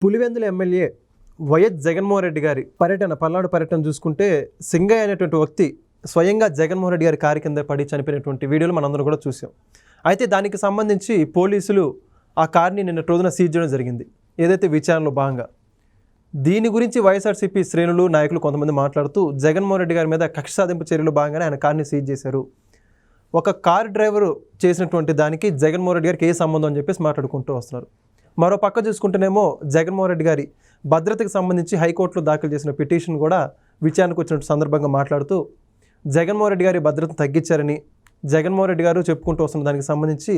Pulivendula MLA YS Jaganmohan Reddy గారి పల్నాడు పర్యటన చూసుకుంటే సింగయ్య అనేటువంటి వ్యక్తి స్వయంగా జగన్మోహన్ రెడ్డి గారి కారు కింద పడి చనిపోయినటువంటి వీడియోలు మనందరం కూడా చూసాం. అయితే దానికి సంబంధించి పోలీసులు ఆ కార్ని నిన్న రోజున సీజ్ చేయడం జరిగింది, ఏదైతే విచారణలో భాగంగా. దీని గురించి వైఎస్ఆర్సీపీ శ్రేణులు నాయకులు కొంతమంది మాట్లాడుతూ జగన్మోహన్ రెడ్డి గారి మీద కక్ష సాధింపు చర్యలు భాగంగానే ఆయన కార్ని సీజ్ చేశారు. ఒక కారు డ్రైవరు చేసినటువంటి దానికి జగన్మోహన్ రెడ్డి గారికి ఏ సంబంధం అని చెప్పేసి మాట్లాడుకుంటూ వస్తున్నారు. మరో పక్క చూసుకుంటేనేమో జగన్మోహన్ రెడ్డి గారి భద్రతకు సంబంధించి హైకోర్టులో దాఖలు చేసిన పిటిషన్ కూడా విచారణకు వచ్చిన సందర్భంగా మాట్లాడుతూ జగన్మోహన్ రెడ్డి గారి భద్రతను తగ్గించారని జగన్మోహన్ రెడ్డి గారు చెప్పుకుంటూ వస్తున్న దానికి సంబంధించి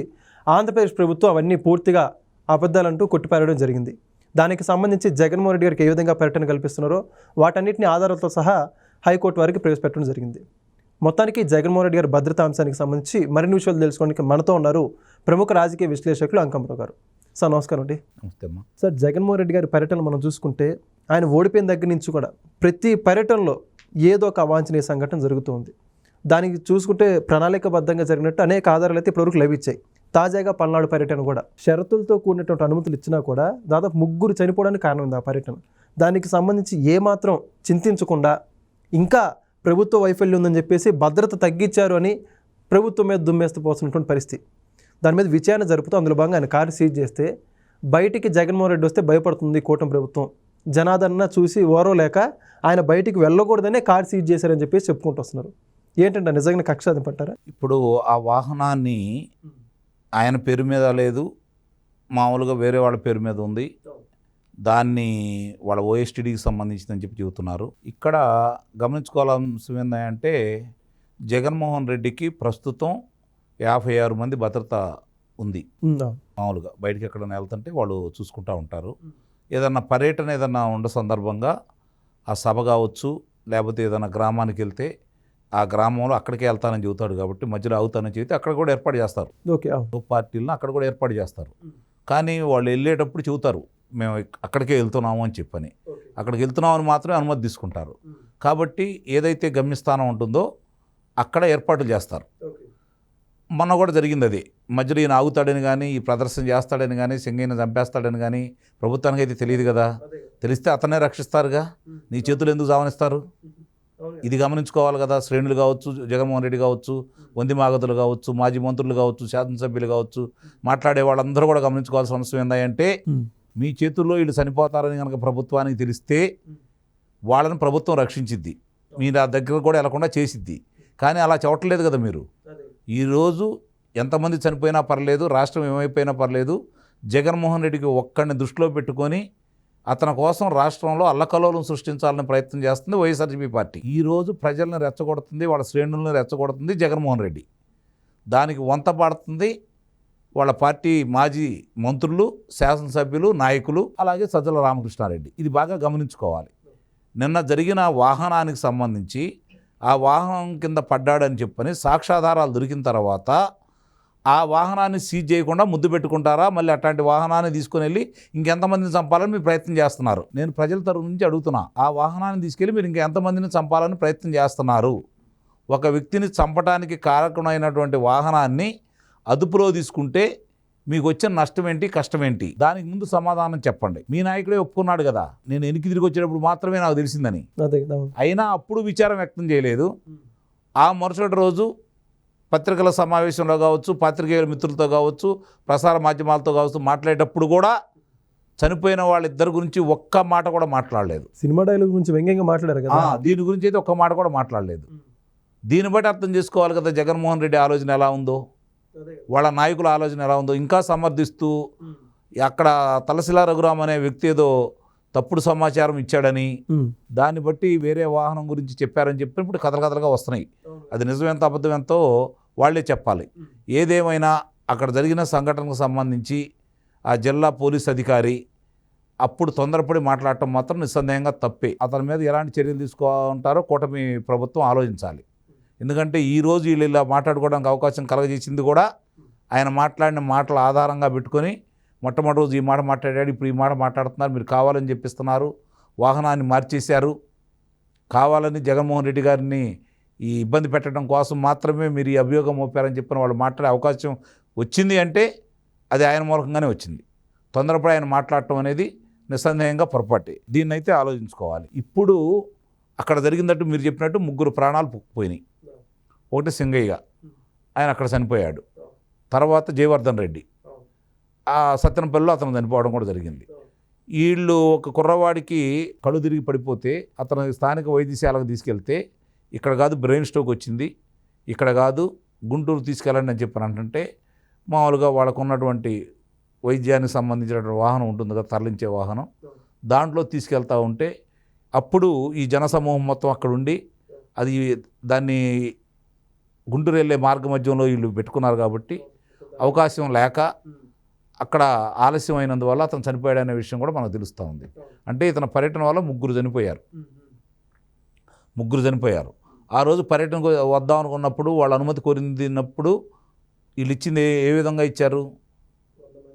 ఆంధ్రప్రదేశ్ ప్రభుత్వం అవన్నీ పూర్తిగా అబద్ధాలంటూ కొట్టిపారడం జరిగింది. దానికి సంబంధించి జగన్మోహన్ రెడ్డి గారికి ఏ విధంగా పర్యటన కల్పిస్తున్నారో వాటన్నిటిని ఆధారాలతో సహా హైకోర్టు వారికి ప్రవేశపెట్టడం జరిగింది. మొత్తానికి జగన్మోహన్ రెడ్డి గారి భద్రతా అంశానికి సంబంధించి మరిన్ని విషయాలు తెలుసుకోవడానికి మనతో ఉన్నారు ప్రముఖ రాజకీయ విశ్లేషకులు అంకంరావు గారు. సార్ నమస్కారం అండి. నమస్తే అమ్మా. సార్, జగన్మోహన్ రెడ్డి గారి పర్యటన మనం చూసుకుంటే ఆయన ఓడిపోయిన దగ్గర నుంచి కూడా ప్రతి పర్యటనలో ఏదో ఒక అవాంఛనీయ సంఘటన జరుగుతూ ఉంది. దానికి చూసుకుంటే ప్రణాళికబద్ధంగా జరిగినట్టు అనేక ఆధారాలు అయితే ఇప్పటివరకు లభించాయి. తాజాగా పల్నాడు పర్యటన కూడా షరతులతో కూడినటువంటి అనుమతులు ఇచ్చినా కూడా దాదాపు 3 చనిపోవడానికి కారణం ఉంది ఆ పర్యటన. దానికి సంబంధించి ఏమాత్రం చింతించకుండా ఇంకా ప్రభుత్వ వైఫల్యం ఉందని చెప్పేసి భద్రత తగ్గించారు అని ప్రభుత్వం మీద దుమ్మేస్తూ పోతున్నటువంటి పరిస్థితి. దాని మీద విచారణ జరుపుతూ అందులో భాగంగా ఆయన కారు సీజ్ చేస్తే బయటికి జగన్మోహన్ రెడ్డి వస్తే భయపడుతుంది కూటమి ప్రభుత్వం, జనాదరణ చూసి ఓరవలేక ఆయన బయటికి వెళ్ళకూడదనే కారు సీజ్ చేశారని చెప్పేసి చెప్పుకుంటూ వస్తున్నారు. ఏంటంటే నిజంగా కక్ష సాధింపంటారా? ఇప్పుడు ఆ వాహనాన్ని ఆయన పేరు మీద లేదు, మామూలుగా వేరే వాళ్ళ పేరు మీద ఉంది. దాన్ని వాళ్ళ ఓఎస్టీడీకి సంబంధించిందని చెప్పి చెబుతున్నారు. ఇక్కడ గమనించుకోవాల్సిన ఏంటంటే జగన్మోహన్ రెడ్డికి ప్రస్తుతం 56 మంది భద్రత ఉంది. మామూలుగా బయటికి ఎక్కడైనా వెళ్తుంటే వాళ్ళు చూసుకుంటూ ఉంటారు. ఏదన్నా పర్యటన ఏదన్నా ఉండే సందర్భంగా ఆ సభ కావచ్చు, లేకపోతే ఏదైనా గ్రామానికి వెళ్తే ఆ గ్రామంలో అక్కడికే వెళ్తానని చెబుతాడు కాబట్టి మధ్యలో అవుతానని చెబితే అక్కడ కూడా ఏర్పాటు చేస్తారు. పార్టీలను అక్కడ కూడా ఏర్పాటు చేస్తారు. కానీ వాళ్ళు వెళ్ళేటప్పుడు చెబుతారు మేము అక్కడికే వెళ్తున్నాము అని చెప్పని. అక్కడికి వెళ్తున్నామని మాత్రమే అనుమతి తీసుకుంటారు. కాబట్టి ఏదైతే గమ్యస్థానం ఉంటుందో అక్కడ ఏర్పాట్లు చేస్తారు. మొన్న కూడా జరిగింది అది. మధ్యలో ఈయన ఆగుతాడని కానీ, ఈ ప్రదర్శన చేస్తాడని కానీ, సింగయ్యని చంపేస్తాడని కానీ ప్రభుత్వానికి అయితే తెలియదు కదా. తెలిస్తే అతనే రక్షిస్తారుగా, నీ చేతులు ఎందుకు జావనిస్తారు? ఇది గమనించుకోవాలి కదా. శ్రేణులు కావచ్చు, జగన్మోహన్ రెడ్డి కావచ్చు, వందిమాగతులు కావచ్చు, మాజీ మంత్రులు కావచ్చు, శాసనసభ్యులు కావచ్చు, మాట్లాడే వాళ్ళందరూ కూడా గమనించుకోవాల్సిన అవసరం ఏంటంటే మీ చేతుల్లో వీళ్ళు చనిపోతారని కనుక ప్రభుత్వానికి తెలిస్తే వాళ్ళని ప్రభుత్వం రక్షించిద్ది, మీరు ఆ దగ్గర కూడా వెళ్లకుండా చేసిద్ది. కానీ అలా చెప్పట్లేదు కదా మీరు. ఈరోజు ఎంతమంది చనిపోయినా పర్లేదు, రాష్ట్రం ఏమైపోయినా పర్లేదు, జగన్మోహన్ రెడ్డికి ఒక్కడిని దృష్టిలో పెట్టుకొని అతని కోసం రాష్ట్రంలో అల్లకల్లోలం సృష్టించాలని ప్రయత్నం చేస్తుంది వైఎస్ఆర్సీపీ పార్టీ. ఈరోజు ప్రజలను రెచ్చగొడుతుంది, వాళ్ళ శ్రేణులను రెచ్చగొడుతుంది జగన్మోహన్ రెడ్డి. దానికి వంత పాడుతుంది వాళ్ళ పార్టీ మాజీ మంత్రులు, శాసనసభ్యులు, నాయకులు, అలాగే సజ్జల రామకృష్ణారెడ్డి. ఇది బాగా గమనించుకోవాలి. నిన్న జరిగిన వాహనానికి సంబంధించి ఆ వాహనం కింద పడ్డాడని చెప్పని సాక్ష్యాధారాలు దొరికిన తర్వాత ఆ వాహనాన్ని సీజ్ చేయకుండా ముద్దు పెట్టుకుంటారా? మళ్ళీ అట్లాంటి వాహనాన్ని తీసుకుని వెళ్ళి ఇంకెంతమందిని చంపాలని మీరు ప్రయత్నం చేస్తున్నారు? నేను ప్రజల తరఫు నుంచి అడుగుతున్నా, ఆ వాహనాన్ని తీసుకెళ్ళి మీరు ఇంకెంతమందిని చంపాలని ప్రయత్నం చేస్తున్నారు? ఒక వ్యక్తిని చంపడానికి కారకమైనటువంటి వాహనాన్ని అదుపులో తీసుకుంటే మీకు వచ్చిన నష్టం ఏంటి, కష్టం ఏంటి? దానికి ముందు సమాధానం చెప్పండి. మీ నాయకుడే ఒప్పుకున్నాడు కదా, నేను వెనక్కి తిరిగి వచ్చేటప్పుడు మాత్రమే నాకు తెలిసిందని. అయినా అప్పుడు విచారం వ్యక్తం చేయలేదు. ఆ మరుసటి రోజు పత్రికల సమావేశంలో కావచ్చు, పాత్రికేయుల మిత్రులతో కావచ్చు, ప్రసార మాధ్యమాలతో కావచ్చు మాట్లాడేటప్పుడు కూడా చనిపోయిన వాళ్ళిద్దరి గురించి ఒక్క మాట కూడా మాట్లాడలేదు. సినిమా డైలాగ్ గురించి వ్యంగ్యంగా మాట్లాడారు కదా, దీని గురించి అయితే ఒక్క మాట కూడా మాట్లాడలేదు. దీన్ని బట్టి అర్థం చేసుకోవాలి కదా జగన్మోహన్ రెడ్డి ఆలోచన ఎలా ఉందో, వాళ్ళ నాయకుల ఆలోచన ఎలా ఉందో. ఇంకా సమర్థిస్తూ అక్కడ తలసిలా రఘురామ్ అనే వ్యక్తి ఏదో తప్పుడు సమాచారం ఇచ్చాడని, దాన్ని బట్టి వేరే వాహనం గురించి చెప్పారని చెప్పినప్పుడు కథలుగా వస్తున్నాయి. అది నిజమెంత అబద్ధం ఎంతో వాళ్ళే చెప్పాలి. ఏదేమైనా అక్కడ జరిగిన సంఘటనకు సంబంధించి ఆ జిల్లా పోలీస్ అధికారి అప్పుడు తొందరపడి మాట్లాడటం మాత్రం నిస్సందేహంగా తప్పే. అతని మీద ఎలాంటి చర్యలు తీసుకుంటారో కూటమి ప్రభుత్వం ఆలోచించాలి. ఎందుకంటే ఈరోజు వీళ్ళు ఇలా మాట్లాడుకోవడానికి అవకాశం కలగజేసింది కూడా ఆయన మాట్లాడిన మాటల ఆధారంగా పెట్టుకొని, మొట్టమొదటి రోజు ఈ మాట మాట్లాడాడు, ఇప్పుడు ఈ మాట మాట్లాడుతున్నారు, మీరు కావాలని చెప్పిస్తున్నారు, వాహనాన్ని మార్చేశారు, కావాలని జగన్మోహన్ రెడ్డి గారిని ఈ ఇబ్బంది పెట్టడం కోసం మాత్రమే మీరు ఈ అభియోగం మోపారని చెప్పిన వాళ్ళు మాట్లాడే అవకాశం వచ్చింది అంటే అది ఆయన మూలకంగానే వచ్చింది. తొందరపడి ఆయన మాట్లాడటం అనేది నిస్సందేహంగా పొరపాటే. దీన్నైతే ఆలోచించుకోవాలి. ఇప్పుడు అక్కడ జరిగిందట్టు మీరు చెప్పినట్టు 3 ప్రాణాలు పోయినాయి. ఒకటి సింగయ్య, ఆయన అక్కడ చనిపోయాడు. తర్వాత జయవర్ధన్ రెడ్డి, ఆ సత్తెనపల్లిలో అతను చనిపోవడం కూడా జరిగింది. వీళ్ళు ఒక కుర్రవాడికి కళ్ళు తిరిగి పడిపోతే అతను స్థానిక వైద్యశాలకు తీసుకెళ్తే ఇక్కడ కాదు బ్రెయిన్ స్ట్రోక్ వచ్చింది, ఇక్కడ కాదు గుంటూరు తీసుకెళ్ళండి అని చెప్పని అంటే మామూలుగా వాళ్ళకు ఉన్నటువంటి వైద్యానికి సంబంధించినటువంటి వాహనం ఉంటుంది కదా, తరలించే వాహనం, దాంట్లో తీసుకెళ్తూ ఉంటే అప్పుడు ఈ జనసమూహం మొత్తం అక్కడ ఉండి అది దాన్ని గుంటూరు వెళ్ళే మార్గ మధ్యంలో వీళ్ళు పెట్టుకున్నారు కాబట్టి అవకాశం లేక అక్కడ ఆలస్యం అయినందువల్ల అతను చనిపోయాడనే విషయం కూడా మనకు తెలుస్తూ ఉంది. అంటే ఇతని పర్యటన వల్ల 3 చనిపోయారు. ఆ రోజు పర్యటనకు వద్దాం అనుకున్నప్పుడు వాళ్ళ అనుమతి కోరినప్పుడు వీళ్ళు ఇచ్చింది ఏ విధంగా ఇచ్చారు?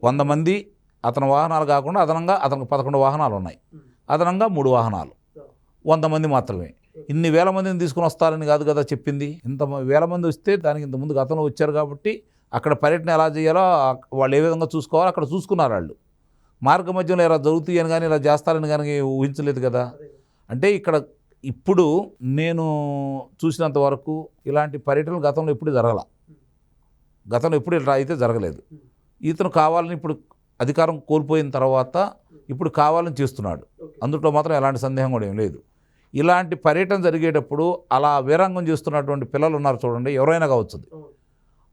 100 మంది అతని వాహనాలు కాకుండా అదనంగా అతనికి 11 వాహనాలు ఉన్నాయి, అదనంగా 3 వాహనాలు, 100 మంది మాత్రమే. ఇన్ని వేల మందిని తీసుకుని వస్తారని కాదు కదా చెప్పింది. ఇంత వేల మంది వస్తే దానికి ఇంతకుముందు గతంలో వచ్చారు కాబట్టి అక్కడ పర్యటన ఎలా చేయాలో వాళ్ళు ఏ విధంగా చూసుకోవాలో అక్కడ చూసుకున్నారు. వాళ్ళు మార్గ మధ్యలో ఇలా జరుగుతాయి అని కానీ ఇలా చేస్తారని కానీ ఊహించలేదు కదా. అంటే ఇక్కడ ఇప్పుడు నేను చూసినంత వరకు ఇలాంటి పర్యటనలు గతంలో ఎప్పుడు ఎప్పుడు ఇలా అయితే జరగలేదు. ఇతను కావాలని ఇప్పుడు అధికారం కోల్పోయిన తర్వాత ఇప్పుడు కావాలని చేస్తున్నాడు, అందులో మాత్రం ఎలాంటి సందేహం కూడా ఏం లేదు. ఇలాంటి పర్యటన జరిగేటప్పుడు అలా వీరంగం చేస్తున్నటువంటి పిల్లలు ఉన్నారు చూడండి, ఎవరైనా కావచ్చు,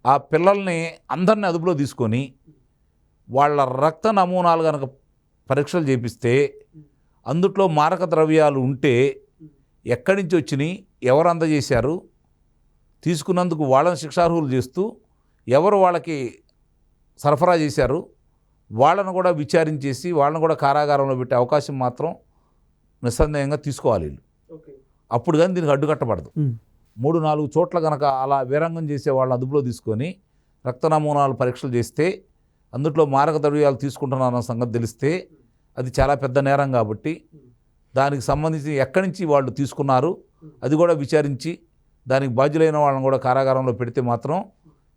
ఆ పిల్లల్ని అందరినీ అదుపులో తీసుకొని వాళ్ళ రక్త నమూనాలు కనుక పరీక్షలు చేపిస్తే అందుట్లో మారక ద్రవ్యాలు ఉంటే ఎక్కడి నుంచి వచ్చినాయి, ఎవరు అందజేశారు, తీసుకున్నందుకు వాళ్ళని శిక్షార్హులు చేస్తూ ఎవరు వాళ్ళకి సరఫరా చేశారు వాళ్ళను కూడా విచారించేసి వాళ్ళని కూడా కారాగారంలో పెట్టే అవకాశం మాత్రం నిస్సందేహంగా తీసుకోవాలి వీళ్ళు. అప్పుడు కానీ దీనికి అడ్డుకట్టబడదు. 3-4 చోట్ల కనుక అలా వీరంగం చేసే వాళ్ళని అదుపులో తీసుకొని రక్త నమూనాలు పరీక్షలు చేస్తే అందుట్లో మారక ద్రవ్యాలు తీసుకుంటున్నారన్న సంగతి తెలిస్తే అది చాలా పెద్ద నేరం కాబట్టి దానికి సంబంధించి ఎక్కడి నుంచి వాళ్ళు తీసుకున్నారు అది కూడా విచారించి దానికి బాధ్యులైన వాళ్ళని కూడా కారాగారంలో పెడితే మాత్రం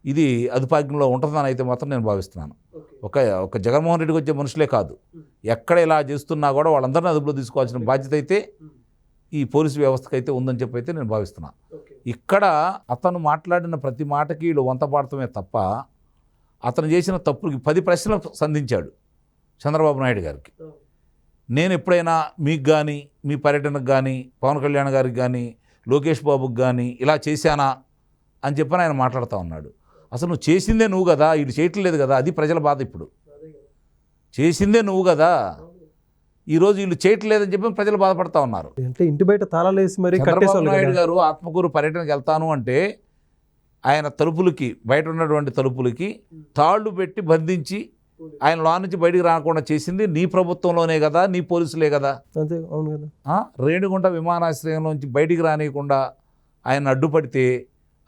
ఇది అదుపాజ్ఞంలో ఉంటుందని అయితే మాత్రం నేను భావిస్తున్నాను. ఒక జగన్మోహన్ రెడ్డికి వచ్చే మనుషులే కాదు, ఎక్కడ ఇలా చేస్తున్నా కూడా వాళ్ళందరినీ అదుపులో తీసుకోవాల్సిన బాధ్యత అయితే ఈ పోలీసు వ్యవస్థకు అయితే ఉందని చెప్పి అయితే నేను భావిస్తున్నాను. ఇక్కడ అతను మాట్లాడిన ప్రతి మాటకి వీళ్ళు వంత పాడటమే తప్ప అతను చేసిన తప్పులకి 10 ప్రశ్నలు సంధించాడు చంద్రబాబు నాయుడు గారికి. నేను ఎప్పుడైనా మీకు కానీ మీ పర్యటనకు కానీ పవన్ కళ్యాణ్ గారికి కానీ లోకేష్ బాబుకి కానీ ఇలా చేశానా అని చెప్పని ఆయన మాట్లాడుతూ ఉన్నాడు. అసలు నువ్వు చేసిందే నువ్వు కదా, వీళ్ళు చేయట్లేదు కదా, అది ప్రజల బాధ. ఇప్పుడు చేసిందే నువ్వు కదా, ఈరోజు వీళ్ళు చేయట్లేదని చెప్పి ప్రజలు బాధపడతా ఉన్నారు. అంటే ఇంటి బయట తాళాలు వేసి మరి చంద్రబాబు నాయుడు గారు ఆత్మకూరు పర్యటనకు వెళ్తాను అంటే ఆయన తలుపులకి బయట ఉన్నటువంటి తలుపులకి తాళ్ళు పెట్టి బంధించి ఆయన లో నుంచి బయటికి రాకుండా చేసింది నీ ప్రభుత్వంలోనే కదా, నీ పోలీసులే కదా. అంతే, అవును కదా. రేణిగుంట విమానాశ్రయంలోంచి బయటికి రానియకుండా ఆయన అడ్డుపడితే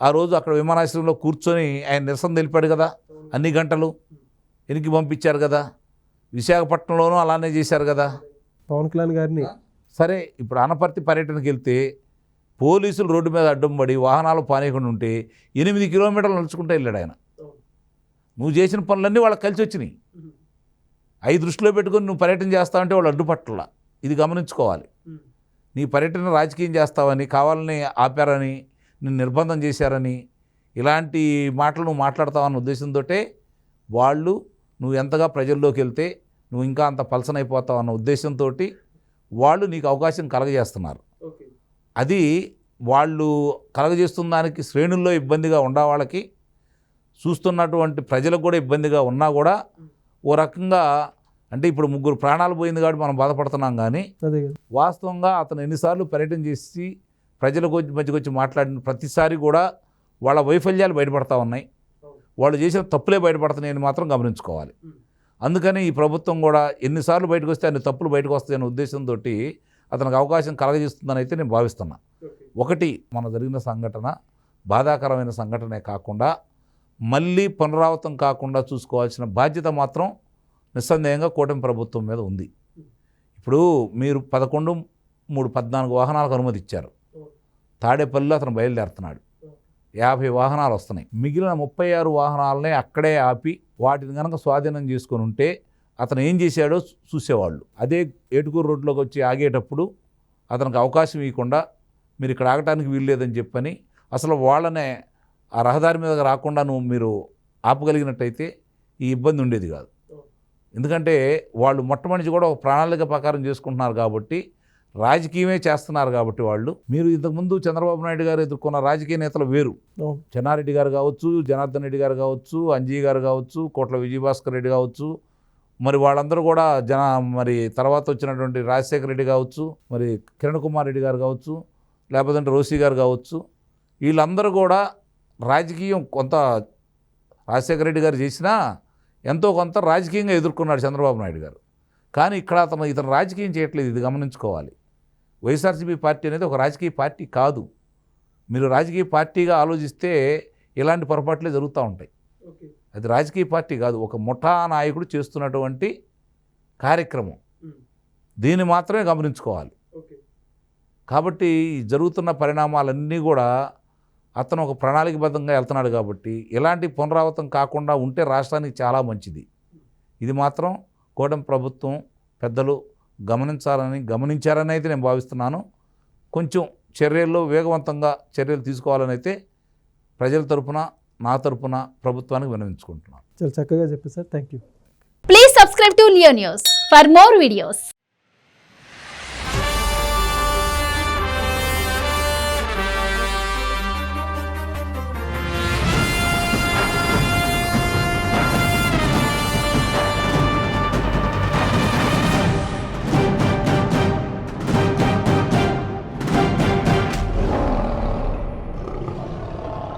ఆ రోజు అక్కడ విమానాశ్రయంలో కూర్చొని ఆయన నిరసన తెలిపాడు కదా, అన్ని గంటలు వెనక్కి పంపించారు కదా. విశాఖపట్నంలోనూ అలానే చేశారు కదా పవన్ కళ్యాణ్ గారిని. సరే, ఇప్పుడు అనపర్తి పర్యటనకి వెళ్తే పోలీసులు రోడ్డు మీద అడ్డం పడి వాహనాలు పానీయకుండా ఉంటే 8 కిలోమీటర్లు నడుచుకుంటూ వెళ్ళాడు ఆయన. నువ్వు చేసిన పనులన్నీ వాళ్ళకి కలిసి వచ్చినాయి. అవి దృష్టిలో పెట్టుకొని నువ్వు పర్యటన చేస్తావంటే వాళ్ళు అడ్డుపట్ల. ఇది గమనించుకోవాలి. నీ పర్యటన రాజకీయం చేస్తావని, కావాలని ఆపారని, నిన్ను నిర్బంధం చేశారని ఇలాంటి మాటలు నువ్వు మాట్లాడతావన్న ఉద్దేశంతో వాళ్ళు నువ్వు ఎంతగా ప్రజల్లోకి వెళ్తే నువ్వు ఇంకా అంత పలసనైపోతావు అన్న ఉద్దేశంతో వాళ్ళు నీకు అవకాశం కలగజేస్తున్నారు. అది వాళ్ళు కలగజేస్తున్న దానికి శ్రేణుల్లో ఇబ్బందిగా ఉండ వాళ్ళకి, చూస్తున్నటువంటి ప్రజలకు కూడా ఇబ్బందిగా ఉన్నా కూడా ఓ రకంగా అంటే ఇప్పుడు 3 ప్రాణాలు పోయింది కాబట్టి మనం బాధపడుతున్నాం. కానీ వాస్తవంగా అతను ఎన్నిసార్లు పర్యటన చేసి ప్రజలకు మధ్యకి వచ్చి మాట్లాడిన ప్రతిసారి కూడా వాళ్ళ వైఫల్యాలు బయటపడతా ఉన్నాయి, వాళ్ళు చేసిన తప్పులే బయటపడుతున్నాయని మాత్రం గమనించుకోవాలి. అందుకని ఈ ప్రభుత్వం కూడా ఎన్నిసార్లు బయటకు వస్తే అన్ని తప్పులు బయటకు వస్తాయనే ఉద్దేశంతో అతనికి అవకాశం కలగజేస్తుందని అయితే నేను భావిస్తున్నా. ఒకటి, మన జరిగిన సంఘటన బాధాకరమైన సంఘటనే కాకుండా మళ్ళీ పునరావృతం కాకుండా చూసుకోవాల్సిన బాధ్యత మాత్రం నిస్సందేహంగా కూటమి ప్రభుత్వం మీద ఉంది. ఇప్పుడు మీరు 11-3-14 వాహనాలకు అనుమతి ఇచ్చారు. తాడేపల్లిలో అతను బయలుదేరుతున్నాడు, 50 వాహనాలు వస్తున్నాయి. మిగిలిన 36 వాహనాలనే అక్కడే ఆపి వాటిని కనుక స్వాధీనం చేసుకొని ఉంటే అతను ఏం చేశాడో చూసేవాళ్ళు. అదే ఏటుకూరు రోడ్లోకి వచ్చి ఆగేటప్పుడు అతనికి అవకాశం ఇవ్వకుండా మీరు ఇక్కడ ఆగటానికి వీల్లేదని చెప్పని అసలు వాళ్ళనే ఆ రహదారి మీద రాకుండా మీరు ఆపగలిగినట్టయితే ఈ ఇబ్బంది ఉండేది కాదు. ఎందుకంటే వాళ్ళు మొట్టమొదటి కూడా ఒక ప్రణాళిక ప్రకారం చేసుకుంటున్నారు కాబట్టి, రాజకీయమే చేస్తున్నారు కాబట్టి వాళ్ళు. మీరు ఇంతకుముందు చంద్రబాబు నాయుడు గారు ఎదుర్కొన్న రాజకీయ నేతలు వేరు. చెన్నారెడ్డి గారు కావచ్చు, జనార్దన్ రెడ్డి గారు కావచ్చు, అంజీ గారు కావచ్చు, కోట్ల విజయభాస్కర్ రెడ్డి కావచ్చు, మరి వాళ్ళందరూ కూడా మరి తర్వాత వచ్చినటువంటి రాజశేఖర రెడ్డి కావచ్చు, మరి కిరణ్ కుమార్ రెడ్డి గారు కావచ్చు, లేకపోతే రోసీ గారు కావచ్చు, వీళ్ళందరూ కూడా రాజకీయం కొంత రాజశేఖర రెడ్డి గారు చేసినా ఎంతో కొంత రాజకీయంగా ఎదుర్కొన్నాడు చంద్రబాబు నాయుడు గారు. కానీ ఇక్కడ ఇతను రాజకీయం చేయట్లేదు, ఇది గమనించుకోవాలి. వైఎస్ఆర్సీపీ పార్టీ అనేది ఒక రాజకీయ పార్టీ కాదు. మీరు రాజకీయ పార్టీగా ఆలోచిస్తే ఇలాంటి పొరపాట్లే జరుగుతూ ఉంటాయి. అది రాజకీయ పార్టీ కాదు, ఒక ముఠా నాయకుడు చేస్తున్నటువంటి కార్యక్రమం. దీన్ని మాత్రమే గమనించుకోవాలి. కాబట్టి జరుగుతున్న పరిణామాలన్నీ కూడా అతను ఒక ప్రణాళికబద్ధంగా వెళ్తున్నాడు కాబట్టి ఇలాంటి పునరావృతం కాకుండా ఉంటే రాష్ట్రానికి చాలా మంచిది. ఇది మాత్రం కూటమి ప్రభుత్వం పెద్దలు గమనించారని అయితే నేను భావిస్తున్నాను. కొంచెం చర్యల్లో వేగవంతంగా చర్యలు తీసుకోవాలని అయితే ప్రజల తరపున, నా తరపున ప్రభుత్వానికి విన్నవించుకుంటున్నాను. చాలా చక్కగా చెప్పారు sir. Thank you. Please subscribe to Leo News for more videos.